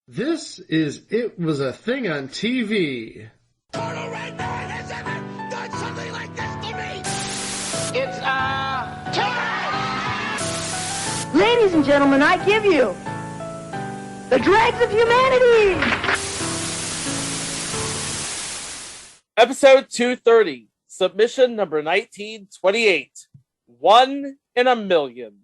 This is It Was a Thing on TV. Total Red Man has ever done something like this to me! It's, time! Ladies and gentlemen, I give you the dregs of humanity! Episode 230, submission number 1928, One in a Million.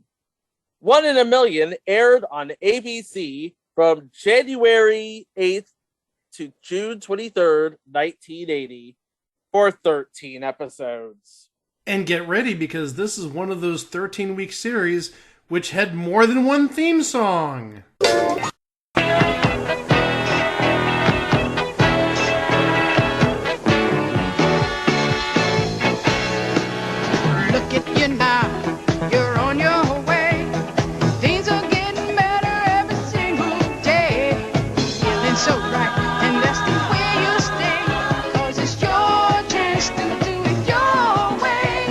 One in a Million aired on ABC from January 8th to June 23rd, 1980, for 13 episodes. And get ready, because this is one of those 13-week series which had more than one theme song. Look at you now, you're on your way. Things are getting better every single day. Feeling so right, and that's the way you stay. 'Cause it's your chance to do it your way.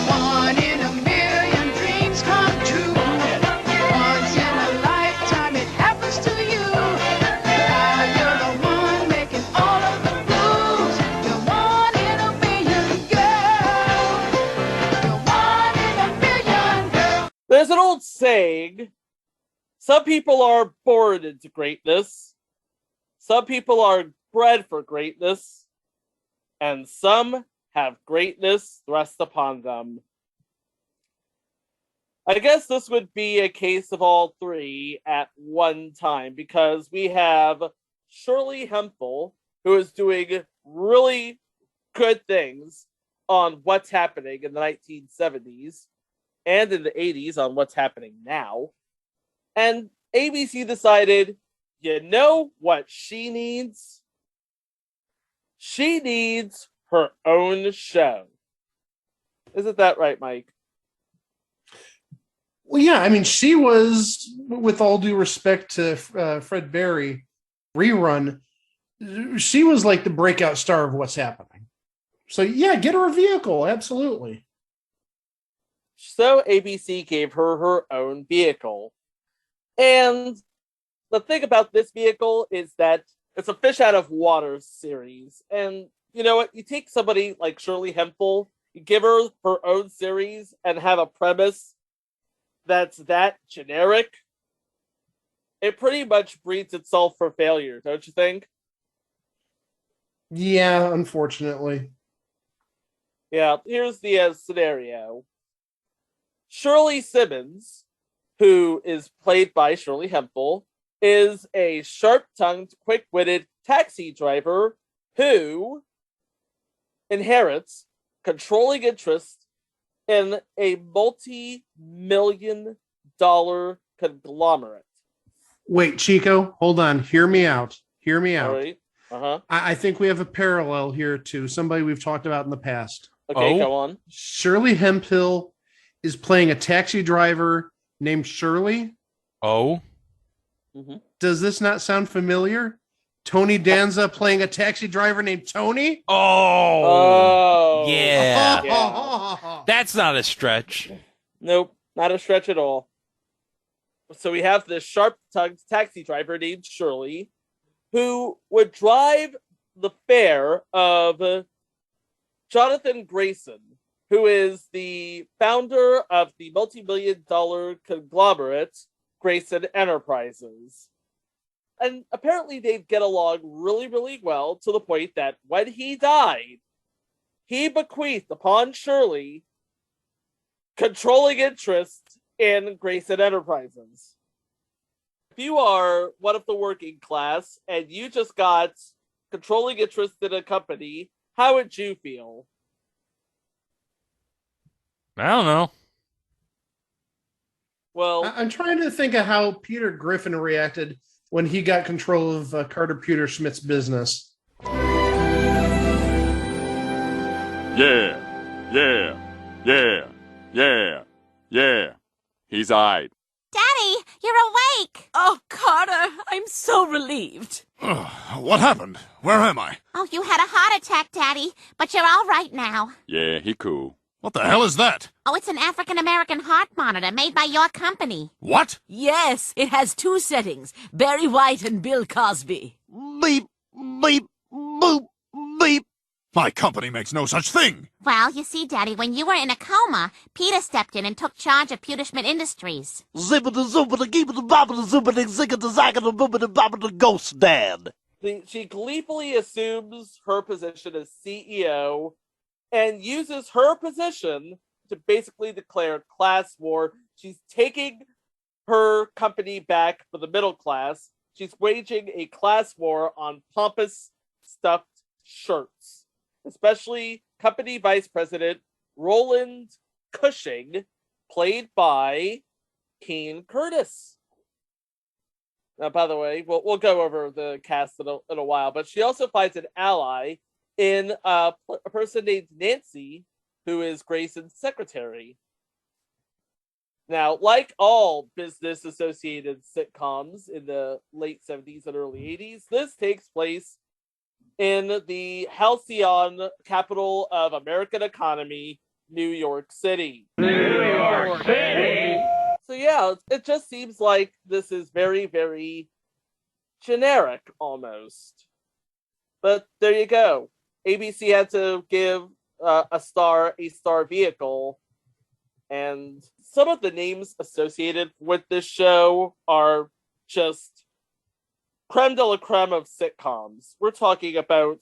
One in a million dreams come true. Once in a lifetime it happens to you. Now you're the one making all of the rules. You're one in a million, girl. You're one in a million, girl. There's an old saying, some people are born into greatness, some people are bred for greatness, and some have greatness thrust upon them. I guess this would be a case of all three at one time, because we have Shirley Hemphill, who is doing really good things on what's happening in the 1970s and in the 80s on what's happening now. And ABC decided, you know what she needs? She needs her own show. Isn't that right, Mike? Well, yeah, I mean, she was, with all due respect to Fred Berry, Rerun, she was like the breakout star of what's happening. So, yeah, get her a vehicle, absolutely. So ABC gave her her own vehicle. And the thing about this vehicle is that it's a fish out of water series. And you know what? You take somebody like Shirley Hemphill, you give her her own series and have a premise that's that generic, it pretty much breeds itself for failure, don't you think? Yeah, unfortunately. Yeah, here's the scenario. Shirley Simmons, who is played by Shirley Hemphill, is a sharp-tongued, quick-witted taxi driver who inherits controlling interest in a multi-million-dollar conglomerate. Wait, Chico, hold on. Hear me out. Hear me out. All right. Uh-huh. I think we have a parallel here to somebody we've talked about in the past. Okay, Go on. Shirley Hemphill is playing a taxi driver named Shirley. Oh? Mm-hmm. Does this not sound familiar? Tony Danza playing a taxi driver named Tony? Oh! Yeah. Yeah. That's not a stretch. Nope, not a stretch at all. So we have this sharp-tongued taxi driver named Shirley, who would drive the fare of Jonathan Grayson, who is the founder of the multi-million-dollar conglomerate Grayson Enterprises. And apparently they'd get along really, really well, to the point that when he died, he bequeathed upon Shirley controlling interest in Grayson Enterprises. If you are one of the working class and you just got controlling interest in a company, how would you feel? I don't know. Well, I'm trying to think of how Peter Griffin reacted when he got control of Carter Peter Schmidt's business. Yeah. He's eyed. Daddy, you're awake! Oh, Carter, I'm so relieved. What happened? Where am I? Oh, you had a heart attack, Daddy, but you're all right now. Yeah, he cool. What the hell is that? Oh, it's an African-American heart monitor made by your company. What? Yes, it has 2 settings, Barry White and Bill Cosby. Beep, beep, boop, beep. My company makes no such thing. Well, you see, Daddy, when you were in a coma, Peter stepped in and took charge of Pewterschmidt Industries. Zippity zoopity keepity boppity zoopity zickity zackity boopity boppity ghost dad. She gleefully assumes her position as CEO and uses her position to basically declare class war. She's taking her company back for the middle class. She's waging a class war on pompous stuffed shirts, especially company vice president Roland Cushing, played by Keen Curtis. Now, by the way, we'll go over the cast in a while, but she also finds an ally in a person named Nancy, who is Grayson's secretary. Now, like all business-associated sitcoms in the late 70s and early 80s, this takes place in the halcyon capital of American economy, New York City. New York City! So yeah, it just seems like this is very, very generic, almost. But there you go. ABC had to give a star vehicle, and some of the names associated with this show are just creme de la creme of sitcoms. We're talking about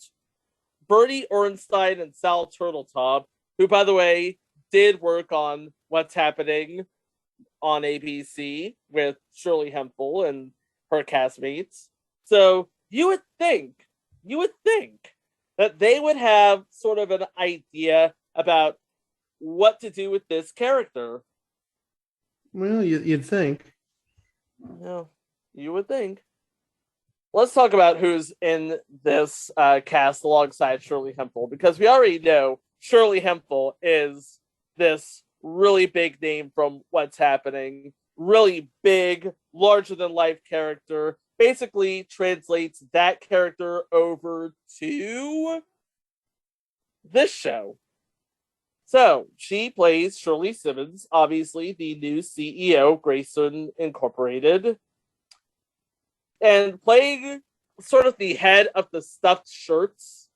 Bertie Orenstein and Sal Turtletop, who, by the way, did work on What's Happening on ABC with Shirley Hemphill and her castmates. So you would think that they would have sort of an idea about what to do with this character. Well, you'd think. Yeah, you would think. Let's talk about who's in this cast alongside Shirley Hemphill, because we already know Shirley Hemphill is this really big name from What's Happening. Really big, larger-than-life character. Basically translates that character over to this show. So, she plays Shirley Simmons, obviously the new CEO of Grayson Incorporated. And playing sort of the head of the stuffed shirts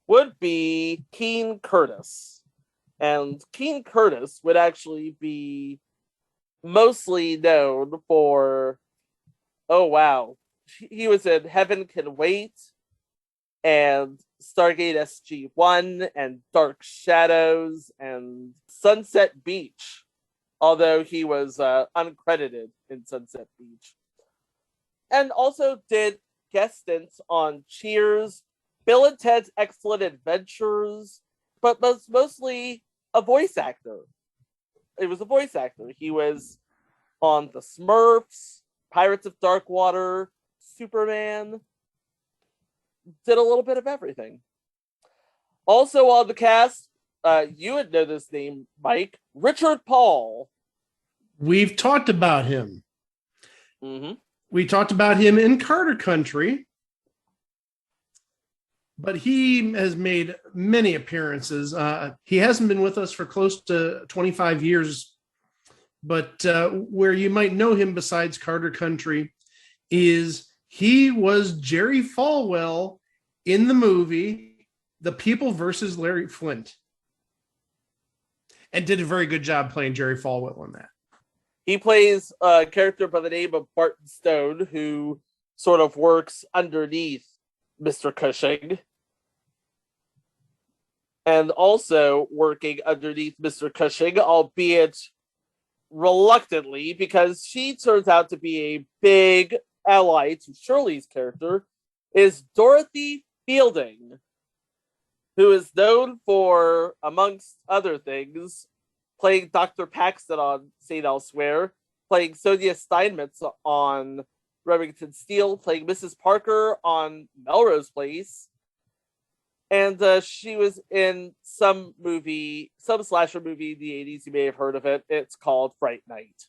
would be Keen Curtis. And Keen Curtis would actually be mostly known for, oh wow, he was in Heaven Can Wait and Stargate SG-1 and Dark Shadows and Sunset Beach, although he was uncredited in Sunset Beach. And also did guest stints on Cheers, Bill and Ted's Excellent Adventures, but was mostly a voice actor. He was a voice actor. He was on The Smurfs, Pirates of Darkwater, Superman. Did a little bit of everything. Also on the cast, you would know this name, Mike, Richard Paul. We've talked about him. Mm-hmm. We talked about him in Carter Country, but he has made many appearances. He hasn't been with us for close to 25 years, but where you might know him besides Carter Country is he was Jerry Falwell in the movie The People versus Larry Flint, and did a very good job playing Jerry Falwell in that. He plays a character by the name of Barton Stone, who sort of works underneath Mr. Cushing. And also working underneath Mr. Cushing, albeit reluctantly, because she turns out to be a big ally to Shirley's character, is Dorothy Fielding, who is known for, amongst other things, playing Dr. Paxton on St. Elsewhere, playing Sonia Steinmetz on Remington Steele, playing Mrs. Parker on Melrose Place. And she was in some slasher movie in the 80s. You may have heard of it. It's called Fright Night.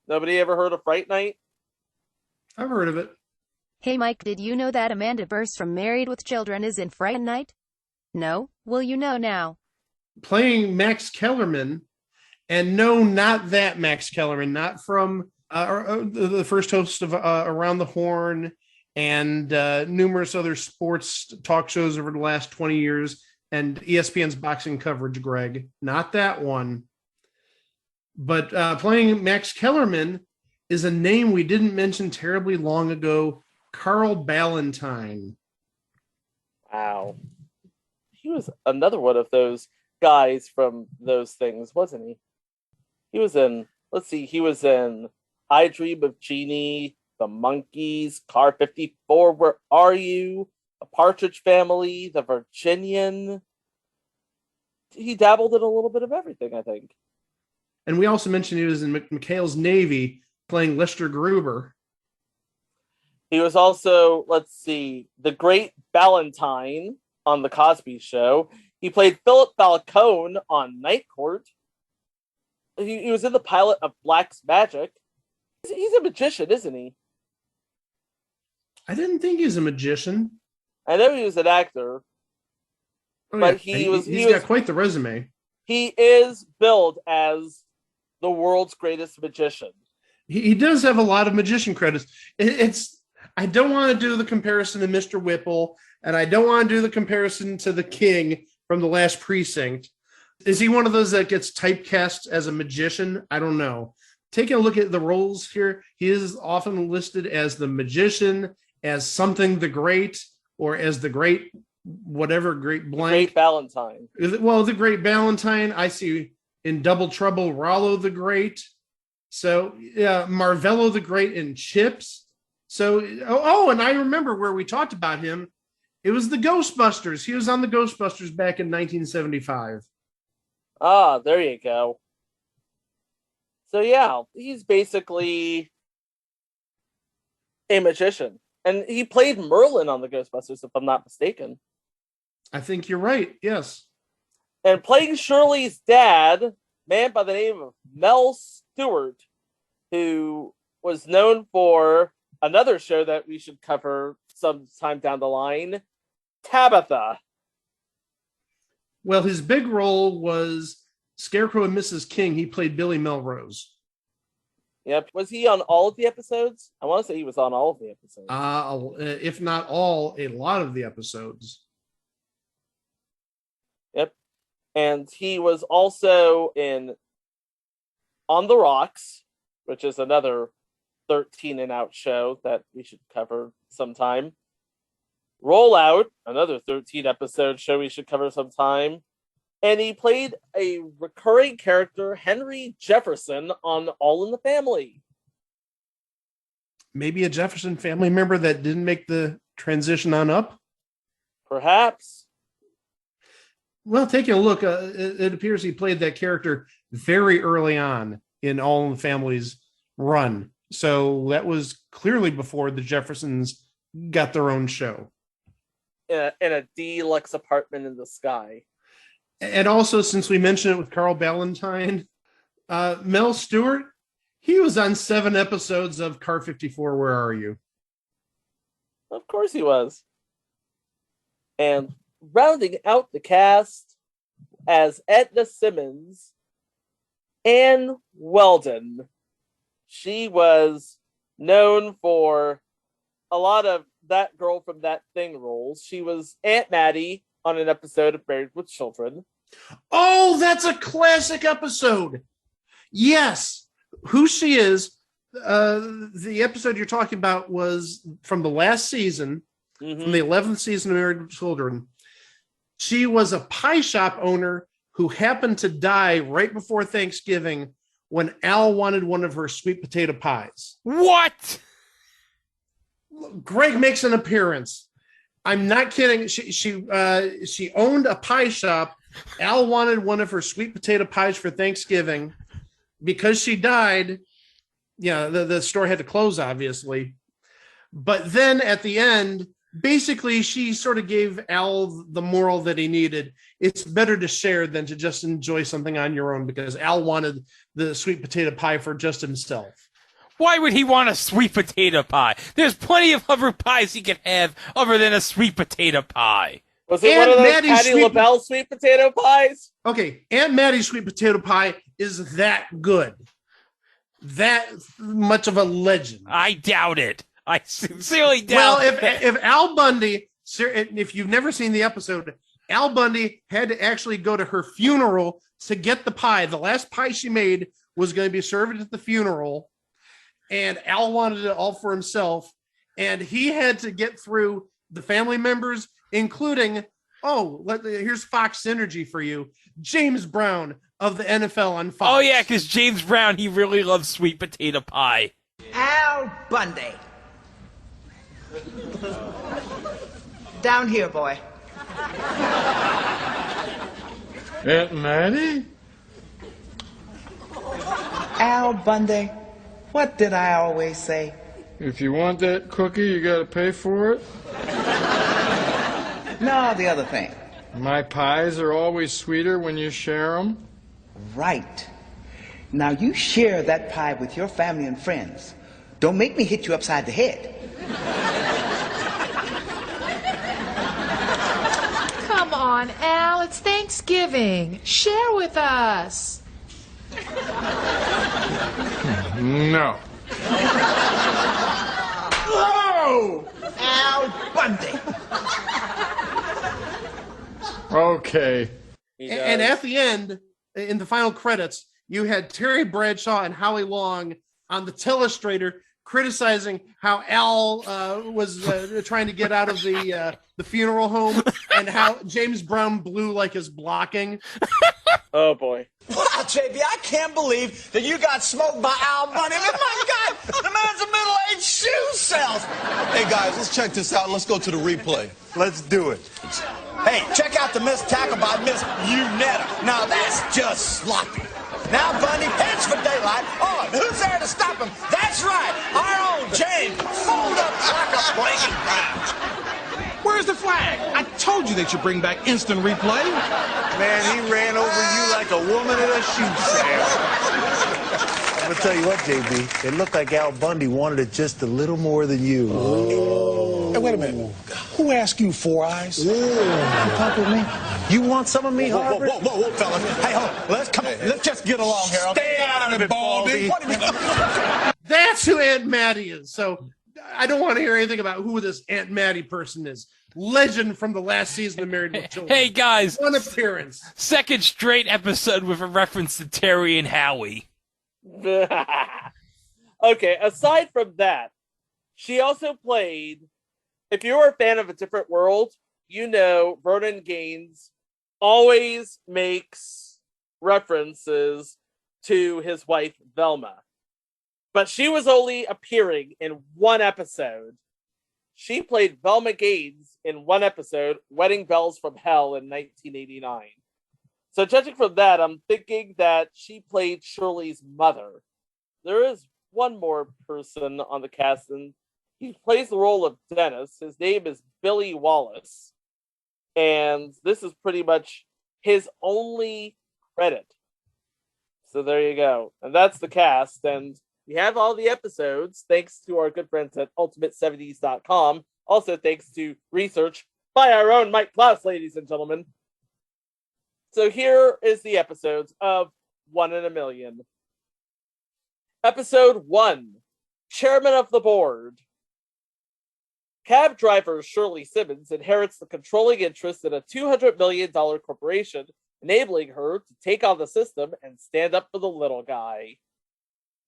Nobody ever heard of Fright Night? I've heard of it. Hey Mike, did you know that Amanda Burse from Married with Children is in Fright Night? No? Well, you know now. playing Max Kellerman, and no, not that Max Kellerman, not from the first host of Around the Horn and numerous other sports talk shows over the last 20 years and ESPN's boxing coverage, Greg. Not that one. But playing Max Kellerman is a name we didn't mention terribly long ago, Carl Ballantine. Wow. He was another one of those guys from those things, wasn't he? He was in, he was in I Dream of Jeannie, The Monkees, Car 54, Where Are You? A Partridge Family, The Virginian. He dabbled in a little bit of everything, I think. And we also mentioned he was in McHale's Navy playing Lester Gruber. He was also, the great Ballantine on The Cosby Show. He played Philip Falcone on Night Court. He was in the pilot of Black's Magic. He's a magician, isn't he? I didn't think he was a magician. I know he was an actor. But he's got quite the resume. He is billed as the world's greatest magician. He does have a lot of magician credits. I don't want to do the comparison to Mr. Whipple, and I don't want to do the comparison to the King from The Last Precinct. Is he one of those that gets typecast as a magician? I don't know. Taking a look at the roles here, he is often listed as the magician, as something the great, or as the great whatever, great blank. Great Ballantine. Well, the great Ballantine. I see in Double Trouble, Rollo the Great. So, yeah, Marvello the Great in Chips. So, and I remember where we talked about him. It was the Ghostbusters. He was on the Ghostbusters back in 1975. Ah, there you go. So, yeah, he's basically a magician. And he played Merlin on the Ghostbusters, if I'm not mistaken. I think you're right, yes. And playing Shirley's dad, man by the name of Mel Stewart, who was known for another show that we should cover sometime down the line, Tabitha. Well, his big role was Scarecrow and Mrs. King. He played Billy Melrose. Yep. Was he on all of the episodes? I want to say he was on all of the episodes. If not all, a lot of the episodes. Yep. And he was also in On the Rocks, which is another 13 and Out show that we should cover sometime. Rollout, another 13 episode show we should cover sometime. And he played a recurring character, Henry Jefferson, on All in the Family. Maybe a Jefferson family member that didn't make the transition on up? Perhaps. Well, taking a look, it appears he played that character very early on in All in the Family's run. So that was clearly before the Jeffersons got their own show. In a deluxe apartment in the sky. And also, since we mentioned it with Carl Ballantine, Mel Stewart, he was on 7 episodes of Car 54, Where Are You? Of course he was. And rounding out the cast as Edna Simmons, Ann Weldon. She was known for a lot of That Girl from That Thing roles. She was Aunt Maddie on an episode of Married with Children. Oh, that's a classic episode. Yes. Who she is, the episode you're talking about was from the last season, from the 11th season of Married with Children. She was a pie shop owner who happened to die right before Thanksgiving when Al wanted one of her sweet potato pies. What? Greg makes an appearance. I'm not kidding. She owned a pie shop. Al wanted one of her sweet potato pies for Thanksgiving. Because she died, the store had to close, obviously. But then at the end, basically, she sort of gave Al the moral that he needed. It's better to share than to just enjoy something on your own, because Al wanted the sweet potato pie for just himself. Why would he want a sweet potato pie? There's plenty of other pies he could have other than a sweet potato pie. Was it Aunt one of those Maddie's Patty sweet- LaBelle sweet potato pies? Okay, Aunt Maddie's sweet potato pie is that good. That much of a legend. I doubt it. I sincerely Well, doubt if Al Bundy, if you've never seen the episode, Al Bundy had to actually go to her funeral to get the pie. The last pie she made was going to be served at the funeral, and Al wanted it all for himself, and he had to get through the family members, including, here's Fox Synergy for you, James Brown of the NFL on Fox. Oh, yeah, because James Brown, he really loves sweet potato pie. Al Bundy. Down here, boy. Aunt Maddie? Al Bundy. What did I always say? If you want that cookie, you gotta pay for it? No, the other thing. My pies are always sweeter when you share them? Right. Now you share that pie with your family and friends. Don't make me hit you upside the head. Come on, Al, it's Thanksgiving. Share with us. No. Oh! Al Bundy. Okay. And at the end, in the final credits, you had Terry Bradshaw and Howie Long on the telestrator criticizing how Al was trying to get out of the funeral home and how James Brown blew like his blocking. Oh boy. Wow, JB, I can't believe that you got smoked by Al Bundy. I mean, my God, the man's a middle-aged shoe salesman. Hey, guys, let's check this out. Let's go to the replay. Let's do it. Hey, check out the missed tackle by Miss Unetta. Now, that's just sloppy. Now, Bundy heads for daylight. Oh, and who's there to stop him? That's right, our own James. Fold up like a blanket brown. Where's the flag? I told you they should bring back instant replay. Man, he ran over you like a woman at a shoe sale. I'm gonna tell you what, JB. It looked like Al Bundy wanted it just a little more than you. Oh. Hey, wait a minute. Who asked you, Four Eyes? You talk with me. You want some of me, Harvard? Whoa, fellas. Hey, hold on. Let's just get along here. Stay out of it, Baldy. That's who Aunt Maddie is. So I don't want to hear anything about who this Aunt Maddie person is. Legend from the last season of Married with Children. Hey, guys. One appearance. Second straight episode with a reference to Terry and Howie. Okay, aside from that, she also played, if you're a fan of A Different World, you know Vernon Gaines always makes references to his wife, Velma. But she was only appearing in one episode. She played Velma Gaines in one episode, Wedding Bells from Hell in 1989. So judging from that, I'm thinking that she played Shirley's mother. There is one more person on the cast, and he plays the role of Dennis. His name is Billy Wallace. And this is pretty much his only credit. So there you go. And that's the cast. And we have all the episodes, thanks to our good friends at ultimate70s.com. Also, thanks to research by our own Mike Klaus, ladies and gentlemen. So here is the episodes of 1 in a Million. Episode 1, Chairman of the Board. Cab driver Shirley Simmons inherits the controlling interest in a $200 million corporation, enabling her to take on the system and stand up for the little guy.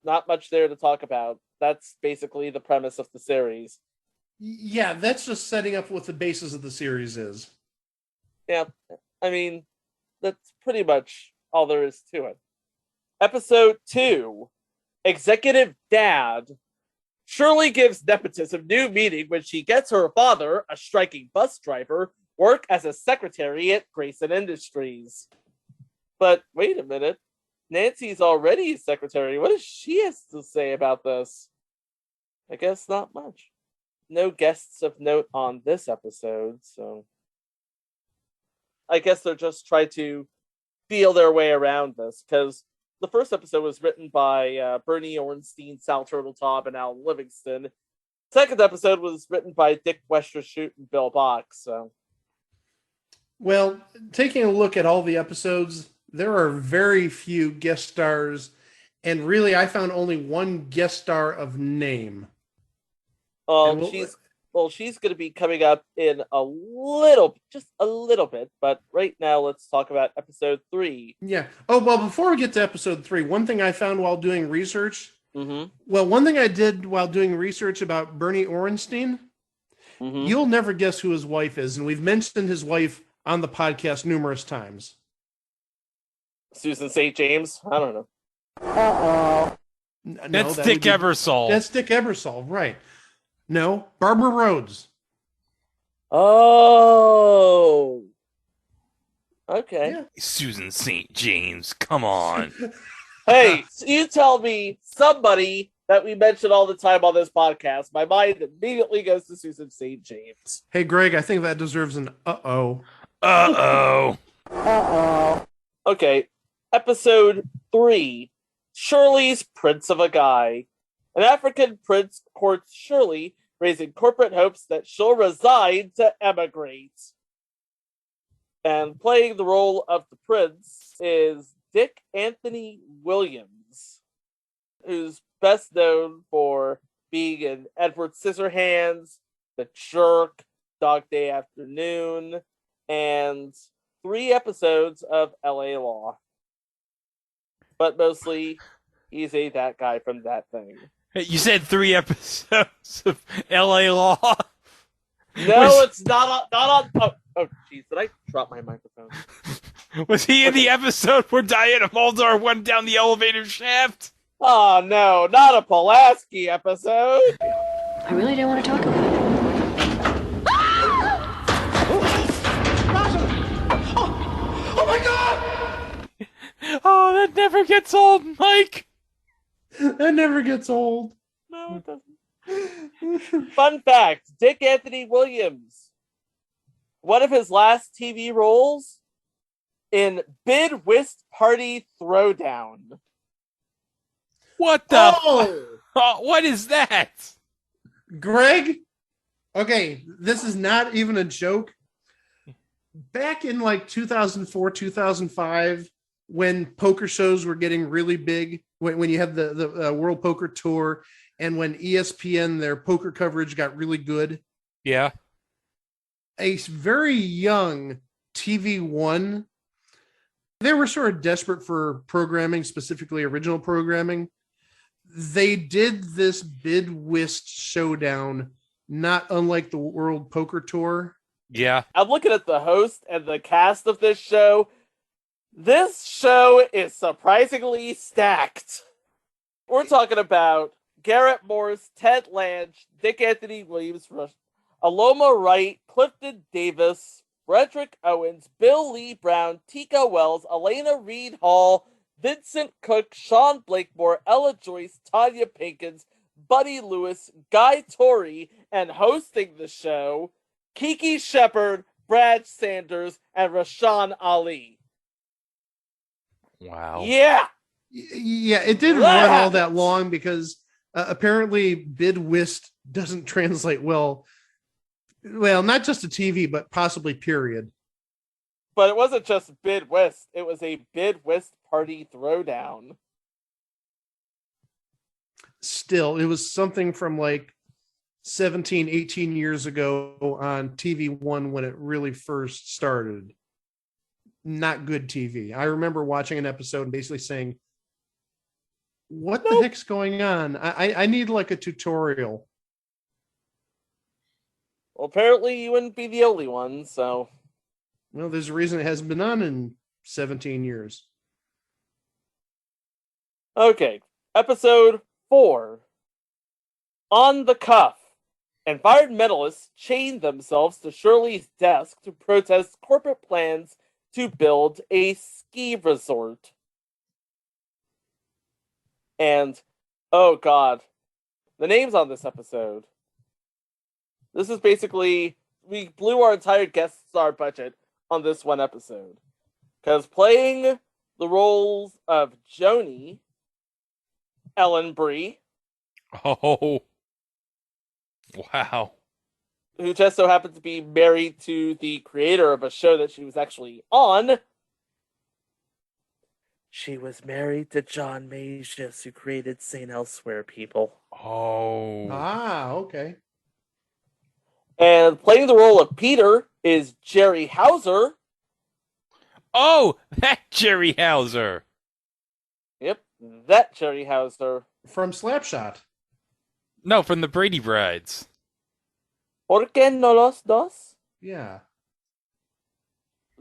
Not much there to talk about. That's basically the premise of the series. Yeah, that's just setting up what the basis of the series is. Yeah, I mean, that's pretty much all there is to it. Episode 2, Executive Dad. Shirley gives nepotism new meaning when she gets her father, a striking bus driver, work as a secretary at Grayson Industries. But wait a minute. Nancy's already a secretary. What does she have to say about this? I guess not much. No guests of note on this episode, so I guess they're just trying to feel their way around this, because the first episode was written by Bernie Ornstein, Sal Turtletop, and Al Livingston. Second episode was written by Dick Westerschut and Bill Box. So Well, taking a look at all the episodes, there are very few guest stars, and really, I found only one guest star of name. And She's going to be coming up in just a little bit. But right now, let's talk about episode 3. Yeah. Oh, well, before we get to episode 3, one thing I found while doing research. Mm-hmm. Well, one thing I did while doing research about Bernie Orenstein, you'll never guess who his wife is, and we've mentioned his wife on the podcast numerous times. Susan St. James? I don't know. That's Dick Ebersol. That's Dick Ebersol, right. No, Barbara Rhodes. Oh. Okay. Yeah. Susan St. James, come on. Hey, you tell me somebody that we mention all the time on this podcast, my mind immediately goes to Susan St. James. Hey, Greg, I think that deserves an uh-oh. Uh-oh. Okay, episode 3, Shirley's Prince of a Guy. An African prince courts Shirley, raising corporate hopes that she'll resign to emigrate. And playing the role of the prince is Dick Anthony Williams, who's best known for being in Edward Scissorhands, The Jerk, Dog Day Afternoon, and 3 episodes of LA Law. But mostly, he's that guy from that thing. You said 3 episodes of LA Law? No, it's not on. Oh, jeez, did I drop my microphone? Was he in the episode where Diana Muldaur went down the elevator shaft? Oh, no, not a Pulaski episode. I really don't want to talk about it. Oh my God! Oh, that never gets old, Mike. That never gets old. No, it doesn't. Fun fact, Dick Anthony Williams, one of his last TV roles in Bid Whist Party Throwdown. What the? Oh, what is that? Greg? Okay, this is not even a joke. Back in like 2004, 2005, when poker shows were getting really big, when you had the World Poker Tour, and when ESPN, their poker coverage got really good. Yeah. A very young TV1, they were sort of desperate for programming, specifically original programming. They did this Bid Whist Showdown, not unlike the World Poker Tour. Yeah. I'm looking at the host and the cast of this show. This show is surprisingly stacked. We're talking about Garrett Morris, Ted Lange, Dick Anthony Williams, Aloma Wright, Clifton Davis, Frederick Owens, Bill Lee Brown, Tika Wells, Elena Reed Hall, Vincent Cook, Sean Blakemore, Ella Joyce, Tanya Pinkins, Buddy Lewis, Guy Torrey, and hosting the show, Kiki Shepard, Brad Sanders, and Rashawn Ali. Wow. Yeah! Yeah, it didn't run all that long because apparently Bid Whist doesn't translate well. Well, not just to TV, but possibly period. But it wasn't just Bid Whist. It was a Bid Whist Party Throwdown. Still, it was something from like 17, 18 years ago on TV1 when it really first started. Not good TV. I remember watching an episode and basically saying, what the heck's going on? I need like a tutorial. Well, apparently you wouldn't be the only one, so... Well, there's a reason it hasn't been on in 17 years. Okay, episode 4. On the Cuff. Environmentalists chain themselves to Shirley's desk to protest corporate plans to build a ski resort. And, oh god, the names on this episode. This is basically, we blew our entire guest star budget on this one episode. Because playing the roles of Joni, Ellen Brie. Oh. Wow. who just so happens to be married to the creator of a show that she was actually on. She was married to John Magius, who created St. Elsewhere, people. Oh. Ah, okay. And playing the role of Peter is Jerry Hauser. Oh, that Jerry Hauser. Yep, that Jerry Hauser. From Slapshot. No, from the Brady Brides. ¿Por qué no los dos? Yeah.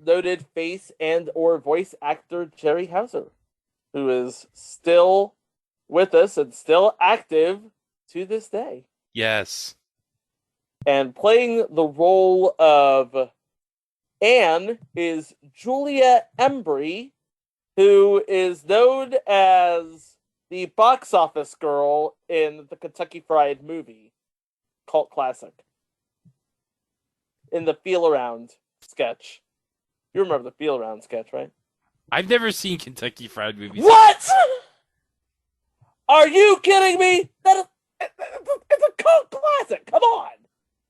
Noted face and or voice actor Jerry Hauser, who is still with us and still active to this day. Yes. And playing the role of Anne is Julia Embry, who is known as the box office girl in the Kentucky Fried Movie, cult classic. In the Feel Around sketch. You remember the Feel Around sketch, right? I've never seen Kentucky Fried movies. What? Are you kidding me? It's a cult classic. Come on.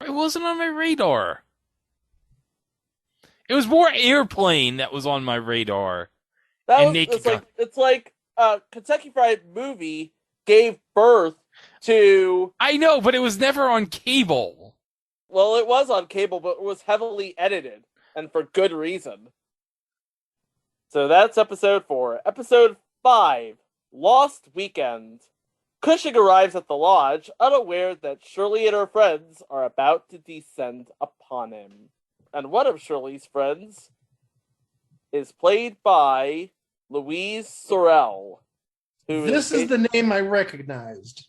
It wasn't on my radar. It was more Airplane that was on my radar. It's like Kentucky Fried Movie gave birth to... I know, but it was never on cable. Well, it was on cable, but it was heavily edited, and for good reason. So that's episode 4. Episode 5, Lost Weekend. Cushing arrives at the lodge, unaware that Shirley and her friends are about to descend upon him. And one of Shirley's friends is played by Louise Sorel. This is the name I recognized.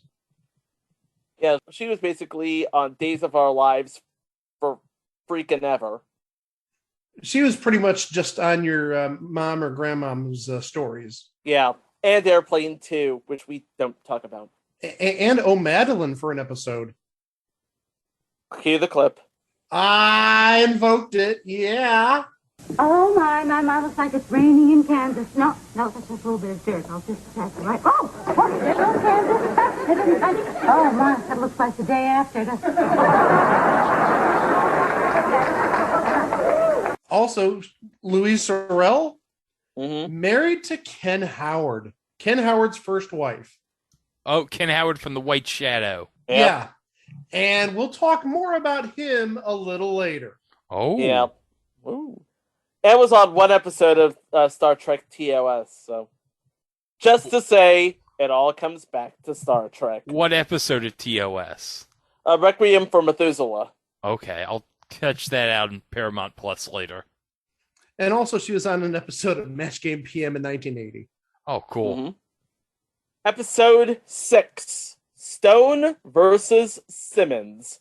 Yeah, she was basically on Days of Our Lives for freaking ever. She was pretty much just on your mom or grandmom's stories. Yeah, and Airplane 2, which we don't talk about. And O'Madeline for an episode. Cue the clip. I invoked it, yeah. Oh, my, looks like it's raining in Kansas. No, that's just a little bit of dirt. I'll just pass it right. Oh, there's no Kansas. Oh, my, that looks like the day after. Also, Louise Sorel, married to Ken Howard. Ken Howard's first wife. Oh, Ken Howard from The White Shadow. Yep. Yeah. And we'll talk more about him a little later. Oh. Yeah. Ooh. It was on one episode of Star Trek TOS, so just to say, it all comes back to Star Trek. What episode of TOS? Requiem for Methuselah. Okay, I'll catch that out in Paramount Plus later. And also, she was on an episode of Match Game PM in 1980. Oh, cool. Mm-hmm. Episode 6, Stone versus Simmons.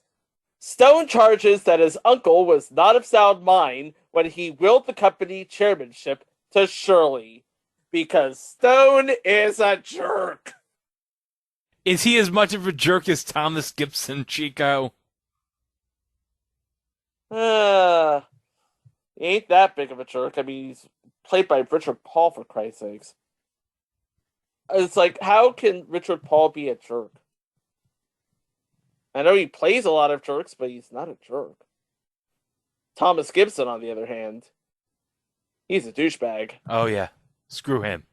Stone charges that his uncle was not of sound mind when he willed the company chairmanship to Shirley, because Stone is a jerk. Is he as much of a jerk as Thomas Gibson, Chico? He ain't that big of a jerk. I mean, he's played by Richard Paul, for Christ's sakes. It's like, how can Richard Paul be a jerk? I know he plays a lot of jerks, but he's not a jerk. Thomas Gibson, on the other hand, he's a douchebag. Oh, yeah. Screw him.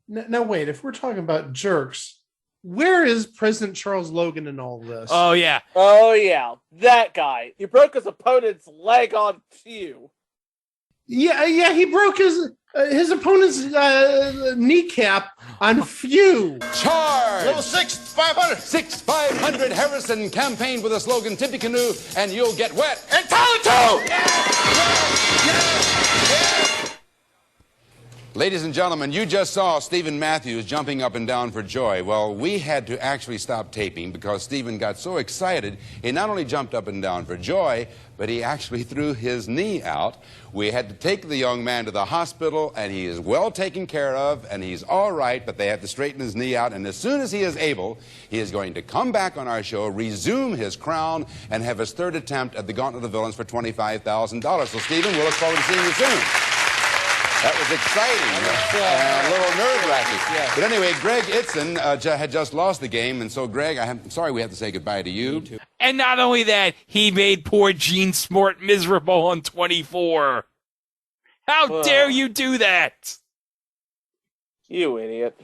Now, wait, if we're talking about jerks, where is President Charles Logan in all this? Oh, yeah. Oh, yeah. That guy. He broke his opponent's leg on cue. Yeah, he broke his opponent's kneecap on Few. Charge! Level 6, 500. 6, 500. Harrison campaigned with the slogan Tippecanoe and you'll get wet. And Toto! Ladies and gentlemen, you just saw Stephen Matthews jumping up and down for joy. Well, we had to actually stop taping because Stephen got so excited, he not only jumped up and down for joy, but he actually threw his knee out. We had to take the young man to the hospital, and he is well taken care of, and he's all right, but they have to straighten his knee out, and as soon as he is able, he is going to come back on our show, resume his crown, and have his third attempt at the Gauntlet of Villains for $25,000. So, Stephen, we'll look forward to seeing you soon. That was exciting. A little nerve-wracking. Yeah. But anyway, Greg Itzen had just lost the game, and so, Greg, I'm sorry we have to say goodbye to you. And not only that, he made poor Gene Smart miserable on 24. How dare you do that? You idiot.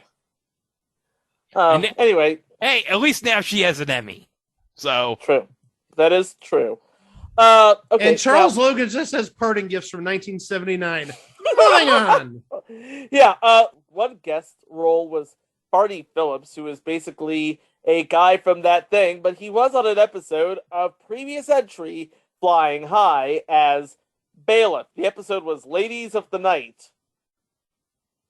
And Anyway. Hey, at least now she has an Emmy. So True. That is true. Okay. And Charles Logan just has parting gifts from 1979. Moving on. Yeah. One guest role was Barney Phillips, who is basically a guy from that thing, but he was on an episode of Previous Entry Flying High as Bailiff. The episode was Ladies of the Night.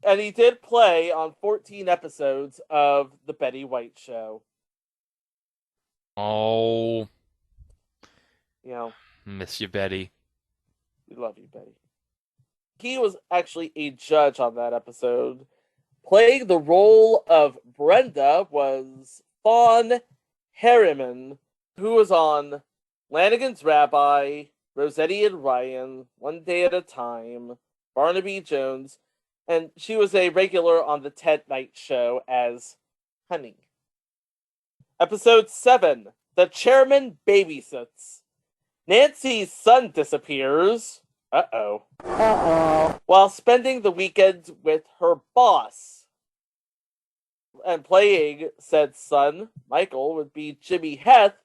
And he did play on 14 episodes of The Betty White Show. Oh. You know. Miss you, Betty. We love you, Betty. He was actually a judge on that episode. Playing the role of Brenda was Fawn Harriman, who was on Lanigan's Rabbi, Rossetti and Ryan, One Day at a Time, Barnaby Jones, and she was a regular on the Ted Knight Show as Honey. Episode 7, The Chairman Babysits. Nancy's son disappears. Uh-oh. While spending the weekend with her boss. And playing said son, Michael, would be Jimmy Heth,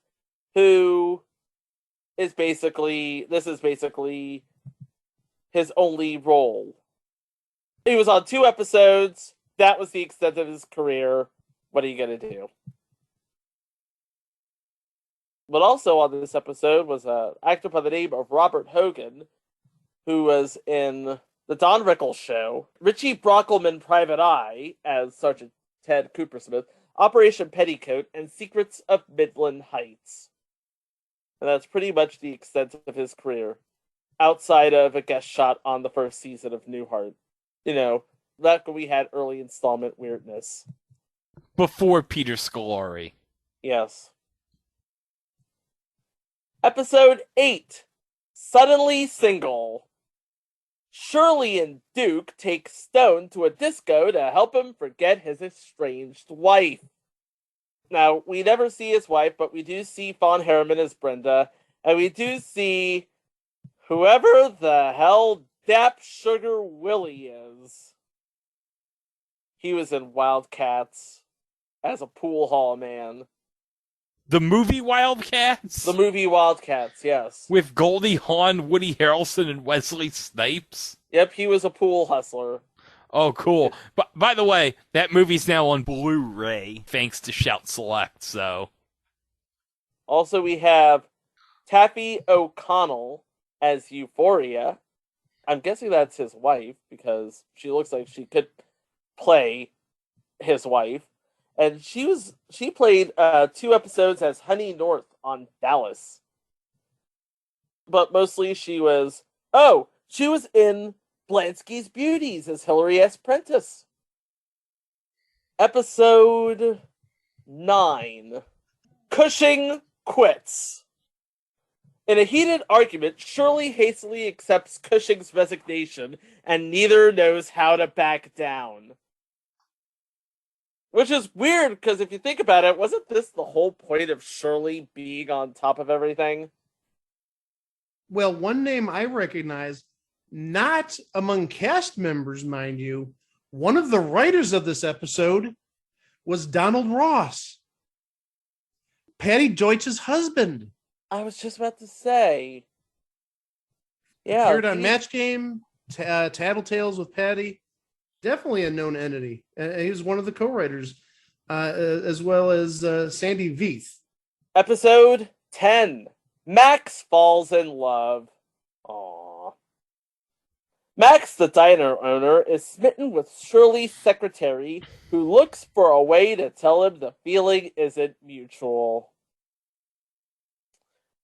who is basically his only role. He was on 2 episodes. That was the extent of his career. What are you going to do? But also on this episode was an actor by the name of Robert Hogan, who was in The Don Rickles Show, Richie Brockelman Private Eye as Sergeant Ted Coopersmith, Operation Petticoat, and Secrets of Midland Heights. And that's pretty much the extent of his career, outside of a guest shot on the first season of Newhart. You know, back when we had early installment weirdness. Before Peter Scolari. Yes. Episode 8, Suddenly Single. Shirley and Duke take Stone to a disco to help him forget his estranged wife. Now, we never see his wife, but we do see Fawn Harriman as Brenda, and we do see whoever the hell Dap Sugar Willie is. He was in Wildcats as a pool hall man. The movie Wildcats? The movie Wildcats, yes. With Goldie Hawn, Woody Harrelson, and Wesley Snipes? Yep, he was a pool hustler. Oh, cool. But by the way, that movie's now on Blu-ray, thanks to Shout Select, so. Also, we have Taffy O'Connell as Euphoria. I'm guessing that's his wife, because she looks like she could play his wife. And she played 2 episodes as Honey North on Dallas. But mostly she was in Blansky's Beauties as Hilary S. Prentice. Episode 9, Cushing Quits. In a heated argument, Shirley hastily accepts Cushing's resignation, and neither knows how to back down. Which is weird, because if you think about it, wasn't this the whole point of Shirley being on top of everything? Well, one name I recognize, not among cast members, mind you, one of the writers of this episode was Donald Ross, Patty Deutsch's husband. I was just about to say. Yeah. Appeared on Match Game, Tattletales with Patty. Definitely a known entity. He was one of the co-writers, as well as Sandy Veith. Episode 10, Max Falls in Love. Aww. Max, the diner owner, is smitten with Shirley's secretary, who looks for a way to tell him the feeling isn't mutual.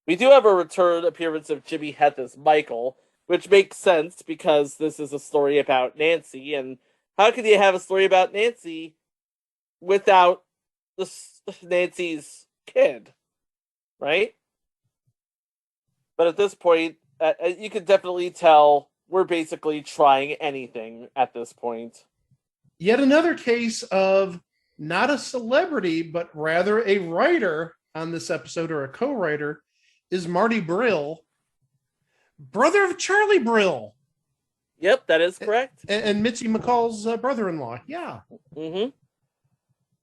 We do have a return appearance of Jimmy Heth as Michael, which makes sense because this is a story about Nancy, and how could you have a story about Nancy without Nancy's kid, right? But at this point, you could definitely tell were basically trying anything at this point. Yet another case of not a celebrity, but rather a writer on this episode, or a co-writer, is Marty Brill, brother of Charlie Brill. Yep, that is correct. And Mitzi McCall's brother-in-law. Yeah. Mm-hmm.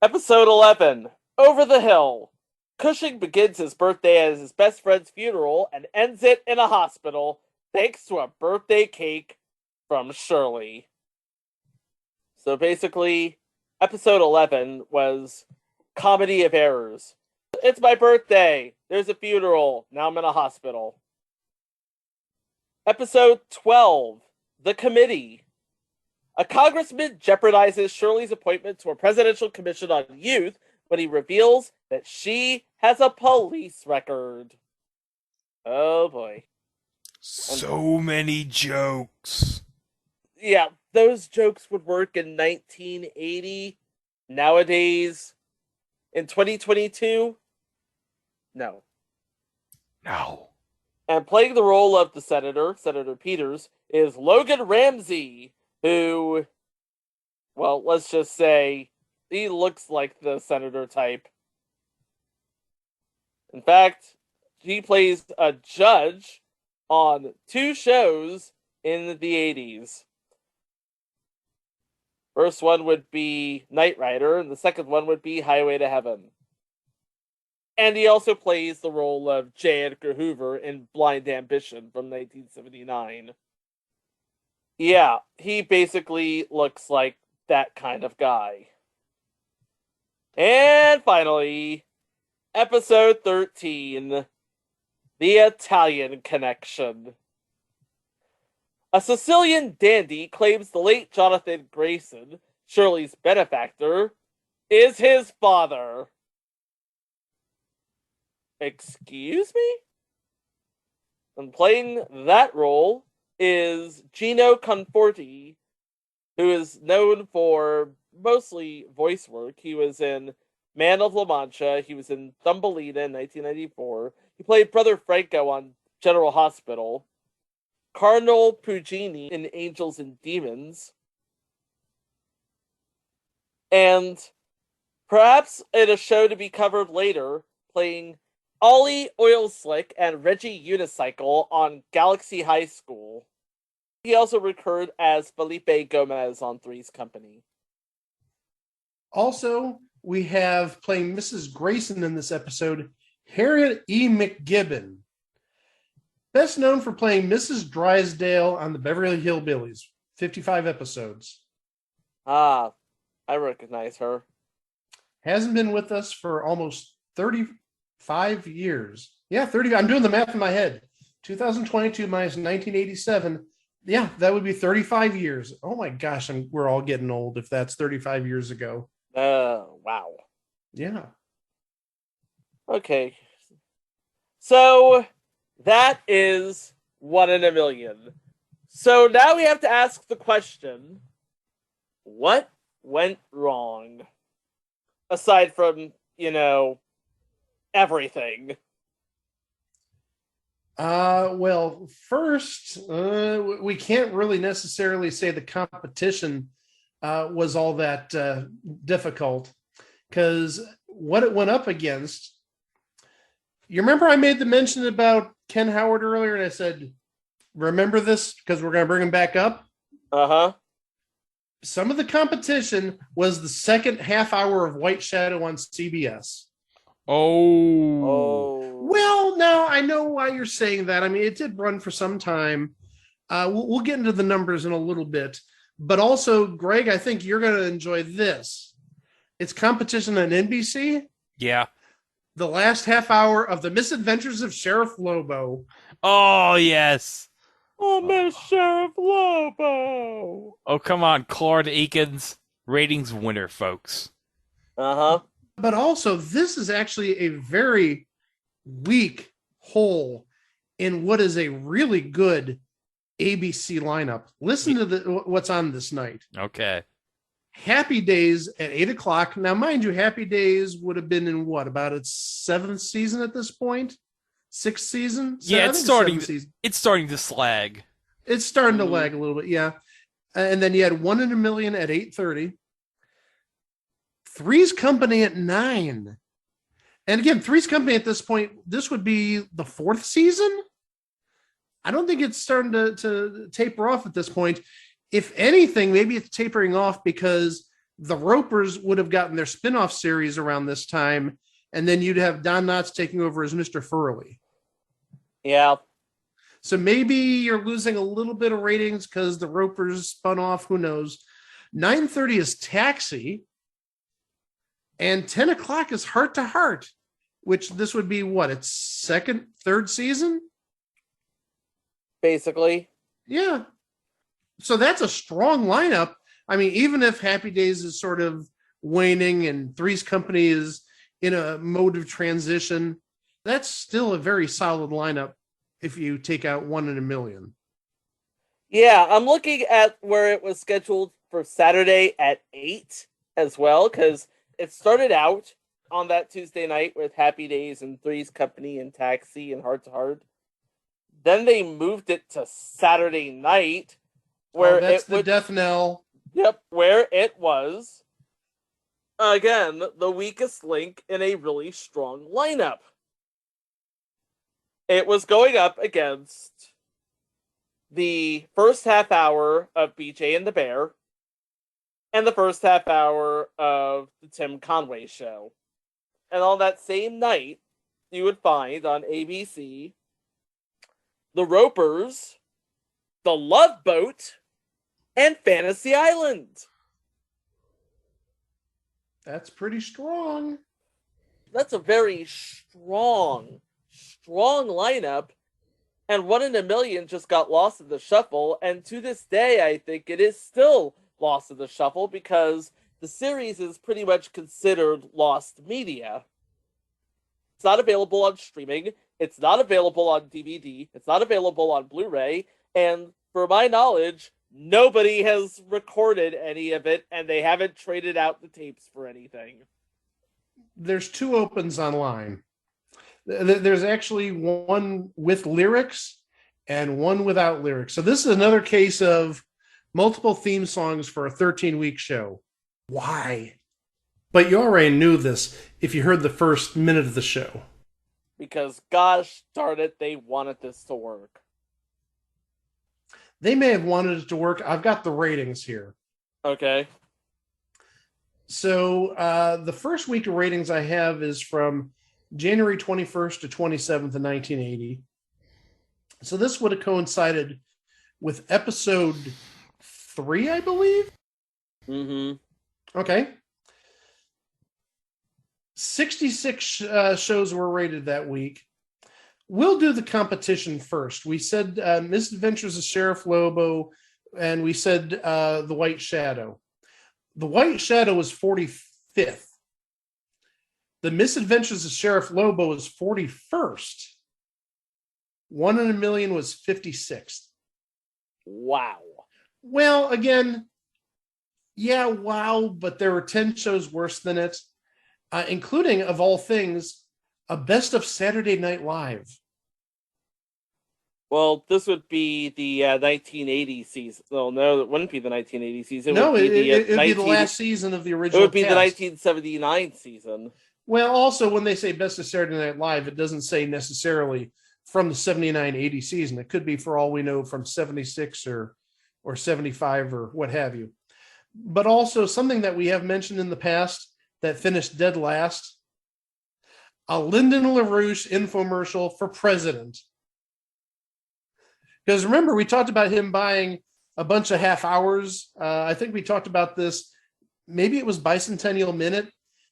Episode 11, Over the Hill. Cushing begins his birthday at his best friend's funeral and ends it in a hospital thanks to a birthday cake from Shirley. So basically, episode 11 was Comedy of Errors. It's my birthday. There's a funeral. Now I'm in a hospital. Episode 12, The Committee. A congressman jeopardizes Shirley's appointment to a presidential commission on youth when he reveals that she has a police record. Oh boy. So many jokes. Yeah, those jokes would work in 1980. Nowadays, in 2022, no. No. And playing the role of the Senator Peters, is Logan Ramsey, who, well, let's just say, he looks like the senator type. In fact, he plays a judge on 2 shows in the 80s. First one would be Knight Rider, and the second one would be Highway to Heaven. And he also plays the role of J. Edgar Hoover in Blind Ambition from 1979. Yeah, he basically looks like that kind of guy. And finally, episode 13, The Italian Connection. A Sicilian dandy claims the late Jonathan Grayson, Shirley's benefactor, is his father. Excuse me? And playing that role is Gino Conforti, who is known for mostly voice work. He was in Man of La Mancha. He was in Thumbelina in 1994. He played Brother Franco on General Hospital. Cardinal Pugini in Angels and Demons. And perhaps in a show to be covered later, playing Ollie Oilslick and Reggie Unicycle on Galaxy High School. He also recurred as Felipe Gomez on Three's Company. Also, we have playing Mrs. Grayson in this episode, Harriet E. McGibbon. Best known for playing Mrs. Drysdale on the Beverly Hillbillies, 55 episodes. Ah, I recognize her. Hasn't been with us for almost 35 years. Yeah, 30. I'm doing the math in my head. 2022 minus 1987. Yeah, that would be 35 years. Oh my gosh, we're all getting old if that's 35 years ago. Wow. Yeah. Okay. So that is 1 in a million. So now we have to ask the question, what went wrong? Aside from, everything. Well, first, we can't really necessarily say the competition was all that difficult, because what it went up against, you remember I made the mention about Ken Howard earlier, and I said, remember this because we're going to bring him back up? Uh-huh. Some of the competition was the second half hour of White Shadow on CBS. Oh. Well, now I know why you're saying that. I mean, it did run for some time. We'll get into the numbers in a little bit. But also, Greg, I think you're going to enjoy this. It's competition on NBC. Yeah. The last half hour of The Misadventures of Sheriff Lobo. Oh, yes. Oh, Miss Sheriff Lobo. Oh, come on. Claude Akins, ratings winner, folks. Uh-huh. But also, this is actually a very weak hole in what is a really good ABC lineup. Listen to what's on this night. Okay. Happy Days at 8:00. Now, mind you, Happy Days would have been in about its 7th season at this point? 6th season? Yeah, it's starting to slag. It's starting to lag a little bit, yeah. And then you had 1 in a Million at 8:30. Three's Company at 9. And again, Three's Company at this point, this would be the 4th season. I don't think it's starting to taper off at this point. If anything, maybe it's tapering off because the Ropers would have gotten their spin-off series around this time, and then you'd have Don Knotts taking over as Mr. Furley. Yeah. So maybe you're losing a little bit of ratings because the Ropers spun off. Who knows? 9:30 is Taxi, and 10 o'clock is Heart to Heart, which this would be what, its second, third season? Basically. Yeah. So that's a strong lineup. I mean, even if Happy Days is sort of waning and Three's Company is in a mode of transition, that's still a very solid lineup if you take out 1 in a Million. Yeah, I'm looking at where it was scheduled for Saturday at 8 as well, because it started out on that Tuesday night with Happy Days and Three's Company and Taxi and Heart to Heart. Then they moved it to Saturday night, where that's it the death knell. Yep, where it was, again, the weakest link in a really strong lineup. It was going up against the first half hour of BJ and the Bear and the first half hour of the Tim Conway Show. And on that same night, you would find on ABC the Ropers, the Love Boat, and Fantasy Island. That's pretty strong. That's a very strong lineup. And 1 in a Million just got lost in the shuffle. And to this day, I think it is still lost in the shuffle because the series is pretty much considered lost media. It's not available on streaming. It's not available on DVD. It's not available on Blu-ray. And for my knowledge, nobody has recorded any of it, and they haven't traded out the tapes for anything. There's 2 opens online. There's actually one with lyrics and one without lyrics. So this is another case of multiple theme songs for a 13-week show. Why? But you already knew this if you heard the first minute of the show. Because gosh darn it, they wanted this to work. They may have wanted it to work. I've got the ratings here. Okay. So the first week of ratings I have is from January 21st to 27th of 1980. So this would have coincided with episode 3, I believe. Mm-hmm. Okay. 66 shows were rated that week. We'll do the competition first. We said Misadventures of Sheriff Lobo, and we said The White Shadow. The White Shadow was 45th. The Misadventures of Sheriff Lobo was 41st. 1 in a Million was 56th. Wow. Well, again, yeah, wow, but there were 10 shows worse than it, including, of all things, a best of Saturday Night Live. Well, this would be the 1980 season. Well, no, it wouldn't be the 1980 season. No, it would be the last season of the original. It would be cast. the 1979 season. Well, also, when they say best of Saturday Night Live, it doesn't say necessarily from the 79-80 season. It could be, for all we know, from 76 or 75 or what have you. But also something that we have mentioned in the past that finished dead last, a Lyndon LaRouche infomercial for president. Because remember, we talked about him buying a bunch of half hours. I think we talked about this. Maybe it was Bicentennial Minute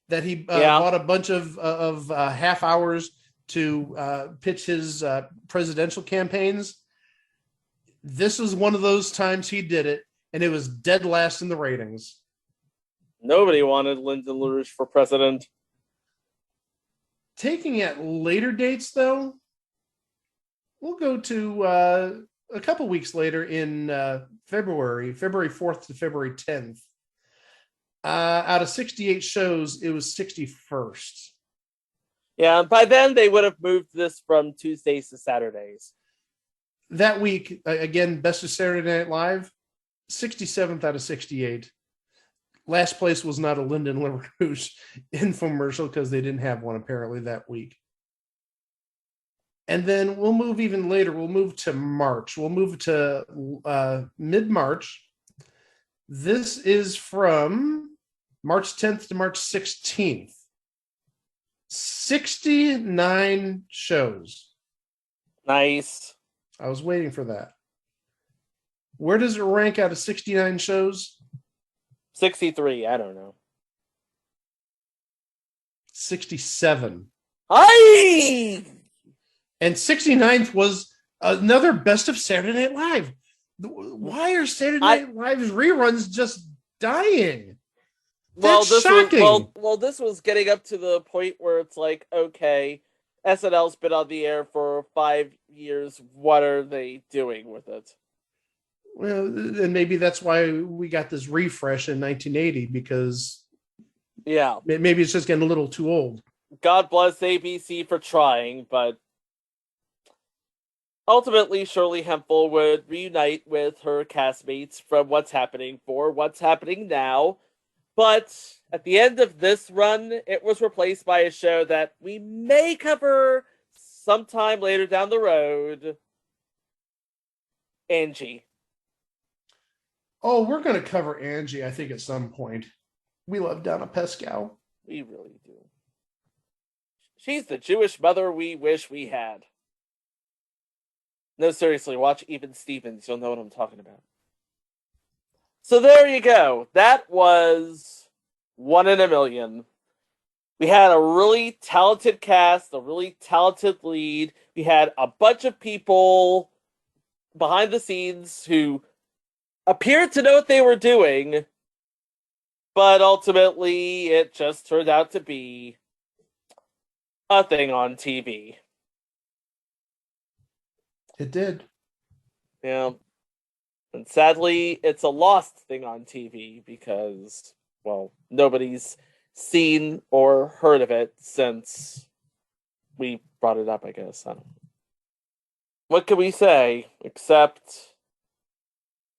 that he bought a bunch of half hours to pitch his presidential campaigns. This was one of those times he did it, and it was dead last in the ratings. Nobody wanted Lyndon LaRouche for president. Taking at later dates, though, we'll go to a couple weeks later in February 4th to February 10th. Out of 68 shows, it was 61st. Yeah, by then they would have moved this from Tuesdays to Saturdays. that week, again, Best of Saturday Night Live, 67th out of 68. Last place was not a Lyndon LaRouche infomercial because they didn't have one apparently that week. And then we'll move even later. We'll move to March. We'll move to mid-March. This is from March 10th to March 16th. 69 shows. Nice. I was waiting for that. Where does it rank out of 69 shows? 63. I don't know. 67. Aye! And 69th was another Best of Saturday Night Live. Why are Saturday Night Live's reruns just dying? That's shocking. This was getting up to the point where it's like, okay, SNL's been on the air for 5 years. What are they doing with it? Well, and maybe that's why we got this refresh in 1980 because maybe it's just getting a little too old. God bless ABC for trying, but ultimately Shirley Hemphill would reunite with her castmates from What's Happening for What's Happening Now. But at the end of this run, it was replaced by a show that we may cover sometime later down the road. Angie. Oh, we're going to cover Angie, I think, at some point. We love Donna Pescow. We really do. She's the Jewish mother we wish we had. No, seriously, watch Even Stevens. You'll know what I'm talking about. So there you go. That was 1 in a Million. We had a really talented cast, a really talented lead. We had a bunch of people behind the scenes who appeared to know what they were doing, but ultimately it just turned out to be a thing on TV. It did. Yeah. And sadly, it's a lost thing on TV because, well, nobody's seen or heard of it since we brought it up, I guess. I don't know. What can we say except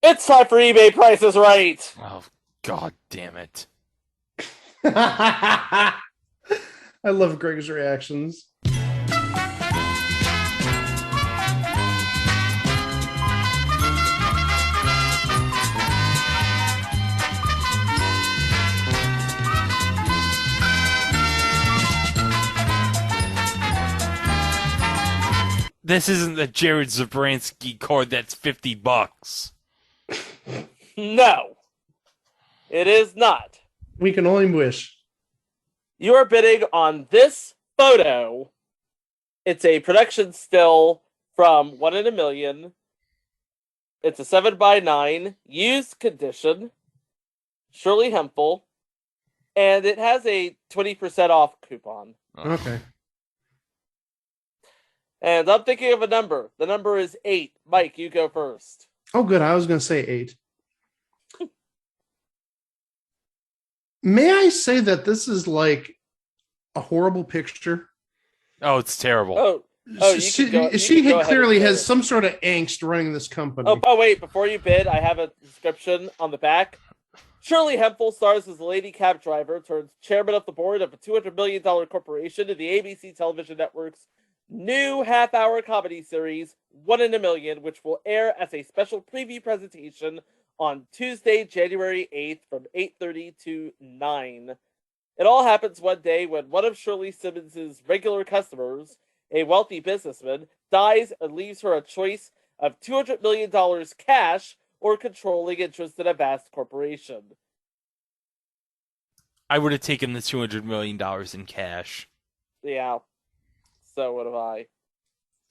it's time for eBay Price is Right. Oh, God damn it. I love Greg's reactions. This isn't the Jared Zabransky card that's $50. No, it is not. We can only wish. You are bidding on this photo. It's a production still from 1 in a Million. It's a 7x9, used condition, Shirley Hemphill, and it has a 20% off coupon. Okay. And I'm thinking of a number. The number is 8. Mike, you go first. Oh, good. I was going to say 8. May I say that this is like a horrible picture? Oh, it's terrible. She clearly has some sort of angst running this company. Oh, wait. Before you bid, I have a description on the back. Shirley Hemphill stars as a lady cab driver, turns chairman of the board of a $200 million corporation in the ABC television network's new half-hour comedy series, 1 in a Million, which will air as a special preview presentation on Tuesday, January 8th from 8:30 to 9. It all happens one day when one of Shirley Simmons' regular customers, a wealthy businessman, dies and leaves her a choice of $200 million cash or controlling interest in a vast corporation. I would have taken the $200 million in cash. Yeah. So what have I?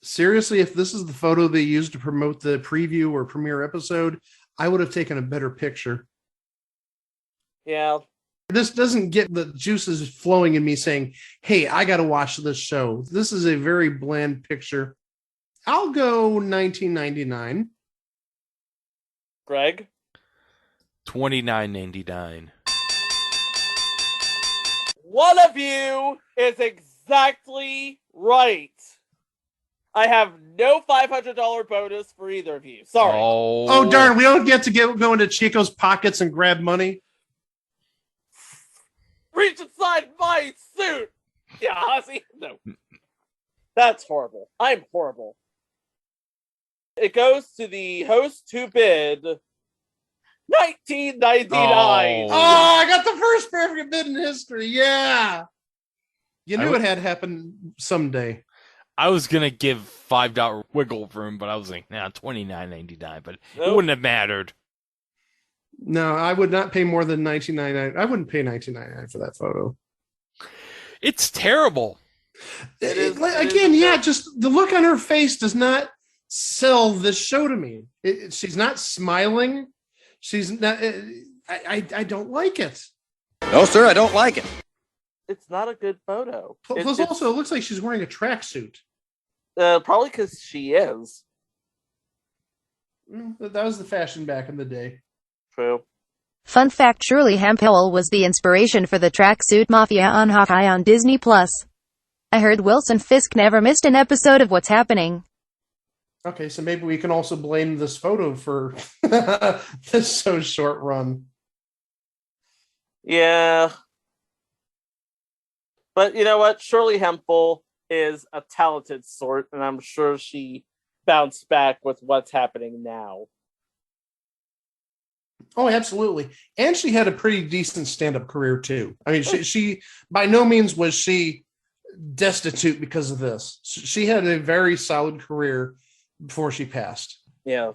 Seriously, if this is the photo they used to promote the preview or premiere episode, I would have taken a better picture. Yeah. This doesn't get the juices flowing in me saying, hey, I got to watch this show. This is a very bland picture. I'll go 1999. Greg? $29.99. One of you is exactly right. I have no $500 bonus for either of you. Sorry. Oh darn! We don't get to go into Chico's pockets and grab money. Reach inside my suit. Yeah, Ozzy. No, that's horrible. I'm horrible. It goes to the host who bid $19.99. Oh, I got the first perfect bid in history. Yeah. You knew it had happened someday. I was gonna give $5 wiggle room, but I was like, nah, $29.99. But it wouldn't have mattered. No, I would not pay more than $19.99. I wouldn't pay $19.99 for that photo. It's terrible. Just the look on her face does not sell this show to me. She's not smiling. She's not. I don't like it. No, sir, I don't like it. It's not a good photo. Plus, also, it looks like she's wearing a tracksuit. Probably because she is. That was the fashion back in the day. True. Fun fact: Shirley Hemphill was the inspiration for the tracksuit mafia on Hawkeye on Disney+. I heard Wilson Fisk never missed an episode of What's Happening. Okay, so maybe we can also blame this photo for this so short run. Yeah. But you know what? Shirley Hemphill is a talented sort, and I'm sure she bounced back with What's Happening now. Oh, absolutely. And she had a pretty decent stand-up career, too. I mean, she by no means was she destitute because of this. She had a very solid career before she passed. Yeah.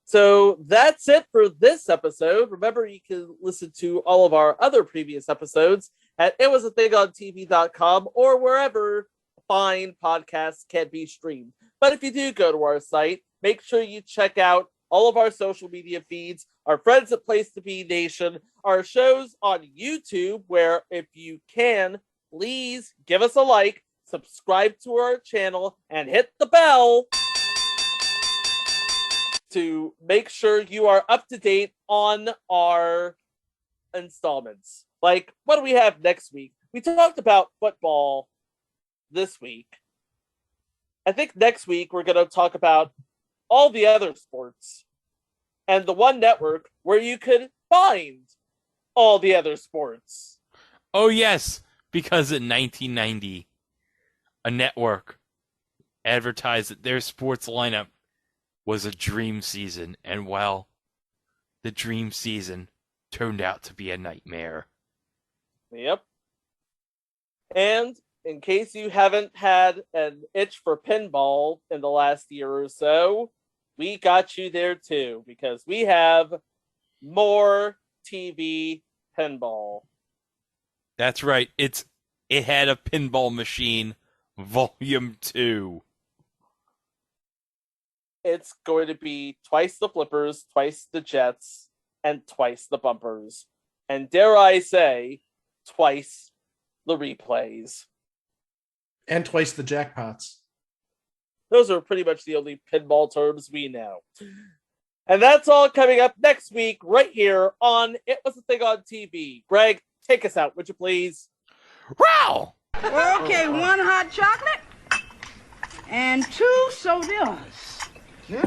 So that's it for this episode. Remember, you can listen to all of our other previous episodes at itwasathingontv.com or wherever fine podcasts can be streamed. But if you do go to our site, make sure you check out all of our social media feeds, our friends at Place to Be Nation, our shows on YouTube, where if you can, please give us a like, subscribe to our channel, and hit the bell to make sure you are up to date on our installments. Like, what do we have next week? We talked about football this week. I think next week we're going to talk about all the other sports and the one network where you could find all the other sports. Oh, yes, because in 1990, a network advertised that their sports lineup was a dream season, and well, the dream season turned out to be a nightmare. Yep. And in case you haven't had an itch for pinball in the last year or so, we got you there too, because we have more TV pinball. That's right. It had a pinball machine, Volume 2. It's going to be twice the flippers, twice the jets, and twice the bumpers. And dare I say, twice the replays. And twice the jackpots. Those are pretty much the only pinball terms we know. And that's all coming up next week, right here on It Was a Thing on TV. Greg, take us out, would you please? Wow! Okay, 1 hot chocolate and 2 sodas. Yeah.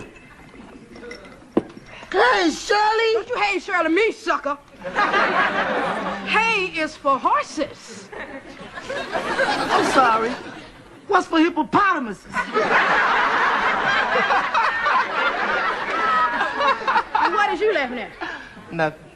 Hey, Shirley! Don't you hey Shirley me, sucker. Hay is for horses. I'm sorry. What's for hippopotamuses? And what is you laughing at? Nothing.